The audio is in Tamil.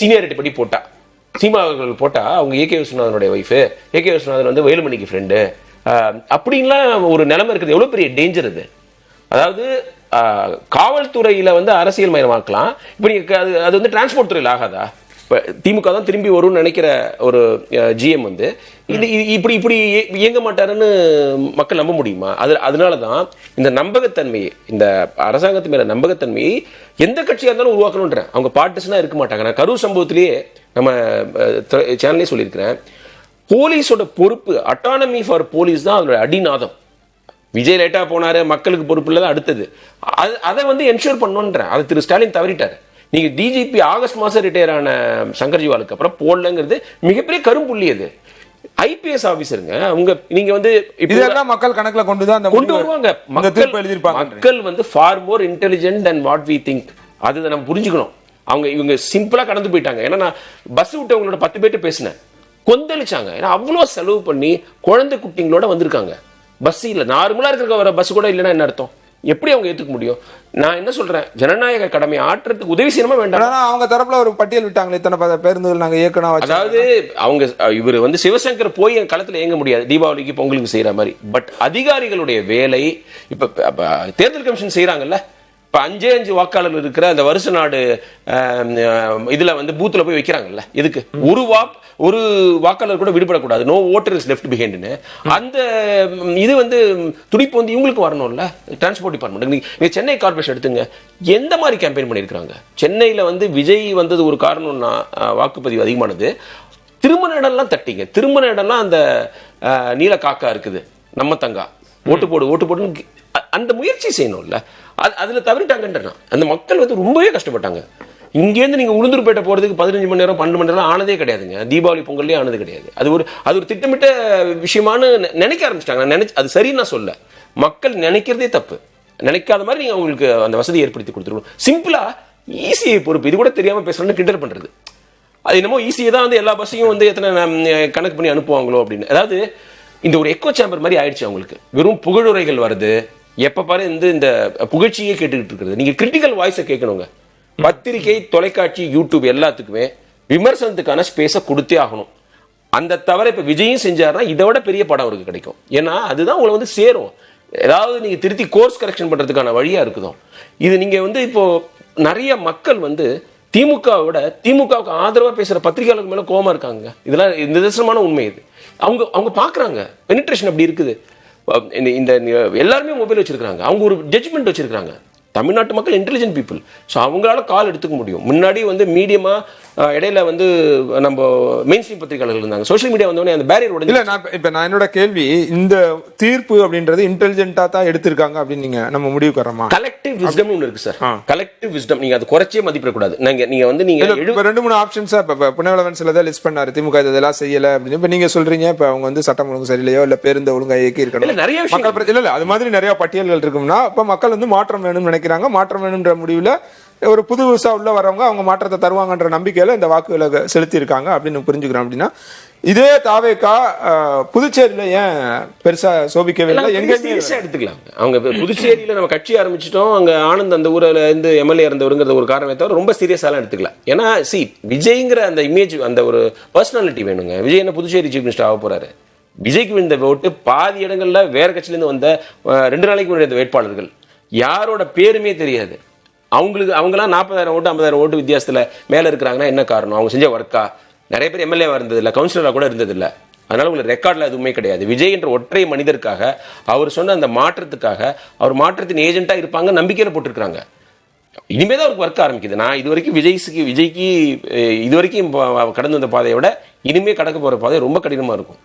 சீனியாரிட்டி படி போட்டா, சீமா அவர்கள் போட்டா அவங்க ஏகே விஸ்வநாதனுடைய ஒய்ஃபு, ஏகே விஸ்வநாதன் வந்து வேலுமணிக்கு ஃப்ரெண்டு அப்படின்லாம் ஒரு நிலைமை இருக்குது. எவ்வளவு பெரிய டேஞ்சர் அது. அதாவது காவல்துறையில வந்து அரசியல் மயமாக்கலாம். இப்ப அது வந்து டிரான்ஸ்போர்ட் துறையில் ஆகாதா? திமுக தான் திரும்பி வரும்னு நினைக்கிற ஒரு ஜிஎம் வந்து இப்படி இப்படி இயங்க மாட்டாருன்னு மக்கள் நம்ப முடியுமா? அதனாலதான் இந்த நம்பகத்தன்மையை, இந்த அரசாங்கத்து மேல நம்பகத்தன்மையை எந்த கட்சியா இருந்தாலும் உருவாக்கணும்ன்ற அவங்க பார்ட்டிசனா இருக்க மாட்டாங்க. நான் கரூர் சம்பவத்திலேயே நம்ம சேனல்லே சொல்லியிருக்கிறேன், போலீஸோட பொறுப்பு, அட்டானமி ஃபார் போலீஸ் தான் அதோட அடிநாதம். விஜய் லேட்டா போனாரு, மக்களுக்கு பொறுப்பு இல்லதான் அடுத்தது. அதை வந்து என்ஷூர் பண்ணணும்ன்ற அதை திரு ஸ்டாலின் தவறிட்டாரு. நீங்க டிஜிபி ஆகஸ்ட் மாசம் ரிட்டையர் ஆன சங்கர் ஜிவாலுக்கு அப்புறம் போடலங்கிறது மிகப்பெரிய கரும்புள்ளி. அது ஐபிஎஸ் ஆபீசருங்க அவங்க. நீங்க வந்து மக்கள் கணக்குல கொண்டு வருவாங்க. மக்கள் வந்து for more intelligent than what we think. அது நம்ம புரிஞ்சுக்கணும். இவங்க சிம்பிளா கடந்து போயிட்டாங்க. ஏன்னா நான் பஸ் விட்டவங்களோட 10 பேர்ட்ட பேசினேன், கொந்தளிச்சாங்க. ஏன்னா அவ்வளவு செலவு பண்ணி குழந்தை குட்டிங்களோட வந்திருக்காங்க. பஸ் இல்ல, நார்மலா இருக்கிற வர பஸ் கூட இல்லைன்னா என்ன அர்த்தம்? எப்படி அவங்க ஏத்துக்க முடியும்? நான் என்ன சொல்றேன், ஜனநாயக கடமை ஆற்றத்துக்கு உதவி செய்யணுமா வேண்டாம்? அவங்க தரப்புல ஒரு பட்டியல் விட்டாங்களே, இத்தனை பேருந்துகள் நாங்க இயக்கணும். அதாவது அவங்க இவர் வந்து சிவசங்கர் போய் என் களத்துல இயங்க முடியாது, தீபாவளிக்கு பொங்கலுக்கு செய்யற மாதிரி. பட் அதிகாரிகளுடைய வேலை இப்ப தேர்தல் கமிஷன் செய்யறாங்கல்ல, இப்ப 5 வாக்காளர்கள் இருக்கிற அந்த வருஷ நாடு இதுல வந்து பூத்துல போய் வைக்கிறாங்கல்ல, எதுக்கு? ஒரு வாக்காளர் கூட விடுபடக்கூடாது, நோ ஓட்டர் இஸ் லெஃப்ட் பிஹைண்ட்னு. அந்த இது வந்து துடிப்பு வந்து இவங்களுக்கு வரணும்ல, டிரான்ஸ்போர்ட் டிபார்ட்மெண்ட். நீங்க சென்னை கார்பரேஷன் எடுத்துங்க, எந்த மாதிரி கேம்பெயின் பண்ணியிருக்காங்க? சென்னையில வந்து விஜய் வந்தது ஒரு காரணம்னா வாக்குப்பதிவு அதிகமானது. திருமண இடம்லாம் தட்டிங்க, திருமண இடம்லாம் அந்த நீல காக்கா இருக்குது, நம்ம தங்கா ஓட்டு போடுன்னு அந்த முயற்சி செய்யணும்ல. அதுல தவறிட்டாங்கன்ற அந்த மக்கள் வந்து ரொம்பவே கஷ்டப்பட்டாங்க. இங்கேருந்து நீங்க உளுந்தூர்பேட்டை போறதுக்கு 15 மணி நேரம் 12 மணி நேரம் ஆனதே கிடையாதுங்க. தீபாவளி பொங்கல்லே ஆனது கிடையாது. அது ஒரு திட்டமிட்ட விஷயமானு நினைக்க ஆரம்பிச்சிட்டாங்க. அது சரின்னு நான் சொல்ல, மக்கள் நினைக்கிறதே தப்பு. நினைக்காத மாதிரி நீங்க அவங்களுக்கு அந்த வசதி ஏற்படுத்தி கொடுத்துருக்கணும். சிம்பிளா ஈஸியை பொறுப்பு, இது கூட தெரியாம பேசுறேன்னு கிண்டல் பண்றது. அது என்னமோ ஈஸியை தான் வந்து எல்லா பஸ்ஸையும் வந்து எத்தனை கணக்கு பண்ணி அனுப்புவாங்களோ அப்படின்னு. அதாவது இந்த ஒரு எக்கோ சேம்பர் மாதிரி ஆயிடுச்சு அவங்களுக்கு. வெறும் புகழுரைகள் வருது, எப்ப பாரு இந்த புகழ்ச்சியே கேட்டுக்கிட்டு இருக்கிறது. நீங்க கிரிட்டிக்கல் வாய்ஸை கேட்கணுங்க. பத்திரிகை, தொலைக்காட்சி, யூடியூப் எல்லாத்துக்குமே விமர்சனத்துக்கான ஸ்பேஸை கொடுத்தே ஆகணும். அந்த தவிர இப்ப விஜயும் செஞ்சாருன்னா இதை விட பெரிய படம் அவருக்கு கிடைக்கும். ஏன்னா அதுதான் உங்களை வந்து சேரும். ஏதாவது நீங்க திருத்தி கோர்ஸ் கரெக்ஷன் பண்றதுக்கான வழியா இருக்குதோ. இது நீங்க வந்து இப்போ நிறைய மக்கள் வந்து திமுகவுக்கு ஆதரவா பேசுற பத்திரிகையாளர்கள் மேல கோபமா இருக்காங்க. இதெல்லாம் நிதர்சனமான உண்மை. இது அவங்க பாக்குறாங்க, பெனிட்ரேஷன் அப்படி இருக்குது. இந்த எல்லாருமே மொபைல் வச்சிருக்காங்க, அவங்க ஒரு ஜட்ஜ்மெண்ட் வச்சிருக்காங்க. தமிழ்நாட்டு மக்கள் இன்டெலிஜென்ட் பீப்புள். ஸோ அவங்களால கால் எடுத்துக்க முடியும். முன்னாடி வந்து மீடியமா இடையில வந்து நம்ம மெயின் ஸ்ட்ரீம் பத்திரிகையாளர்கள் இருந்தாங்க. சோஷியல் மீடியா வந்தோடனே அந்த பேரியர் உடைஞ்சு. இல்ல நான் என்னோட கேள்வி, இந்த தீர்ப்பு அப்படின்றது இன்டெலிஜென்ட்டா தான் எடுத்திருக்காங்க அப்படின்னு நீங்க முடிவுக்கு வரமா? கலெக்டிவ் விஸ்டம் ஒன்று இருக்கு சார். கலெக்டிவ் விஸ்டம் நீங்க அது குறைச்சே மதிப்பிடக்கூடாது. நீங்க வந்து நீங்க 2-3 ஆப்ஷன்ஸா புனவலவன் சிலதை லிஸ்ட் பண்ணாரு, திமுக இதெல்லாம் செய்யல அப்படின்னு. இப்ப நீங்க சொல்றீங்க இப்ப அவங்க வந்து சட்டம் ஒழுங்கு சரியில்லையோ இல்ல பேருந்து ஒழுங்கா இயக்கி இருக்கணும், நிறைய மக்கள் இல்ல அது மாதிரி நிறைய பட்டியல்கள் இருக்கும்னா அப்ப மக்கள் வந்து மாற்றம் வேணும்னு நினைக்கிறாங்க. மாற்றம் வேணும்ன்ற முடிவுல ஒரு புதுசா உள்ள வரவங்க அவங்க மாற்றத்தை தருவாங்கன்ற நம்பிக்கையில இந்த வாக்குகளை செலுத்தி இருக்காங்க அப்படின்னு புரிஞ்சுக்கிறோம். அப்படின்னா இதே தாவேகா புதுச்சேரியில ஏன் பெருசா சோபிக்கவே இல்லை? எங்க எடுத்துக்கலாம். அவங்க புதுச்சேரியில நம்ம கட்சி ஆரம்பிச்சிட்டோம், அங்க ஆனந்த் அந்த ஊர்ல இருந்து எம்எல்ஏ இருந்தவருங்கிறது ஒரு காரணத்தை தவிர ரொம்ப சீரியஸாலாம் எடுத்துக்கலாம். ஏன்னா விஜய்ங்கிற அந்த இமேஜ், அந்த ஒரு பர்சனாலிட்டி வேணுங்க. விஜய் என்ன புதுச்சேரி சீஃப் மினிஸ்டர் ஆக போறாரு? விஜய்க்கு இந்த ஓட்டு பாதி இடங்கள்ல வேற கட்சியில இருந்து வந்த 2 நாளைக்கு முன்னாடி வேட்பாளர்கள் யாரோட பேருமே தெரியாது. அவங்களாம் 40,000 ஓட்டு 50,000 ஓட்டு வித்தியாசத்துல மேல இருக்கிறாங்கன்னா என்ன காரணம்? அவங்க செஞ்ச ஒர்க்கா? நிறைய பேர் எம்எல்ஏவா இருந்தது இல்லை, கவுன்சிலரா கூட இருந்தது இல்லை. அதனால உங்களுக்கு ரெக்கார்ட்ல எதுவுமே கிடையாது. விஜய் என்ற ஒற்றை மனிதருக்காக, அவர் சொன்ன அந்த மாற்றத்துக்காக, அவர் மாற்றத்தின் ஏஜென்ட்டா இருப்பாங்க நம்பிக்கையில போட்டிருக்காங்க. இனிமேதான் அவருக்கு ஒர்க் ஆரம்பிக்குது. நான் விஜய்க்கு இதுவரைக்கும் கடந்து வந்த பாதையை விட இனிமே கடக்க போற பாதை ரொம்ப கடினமா இருக்கும்.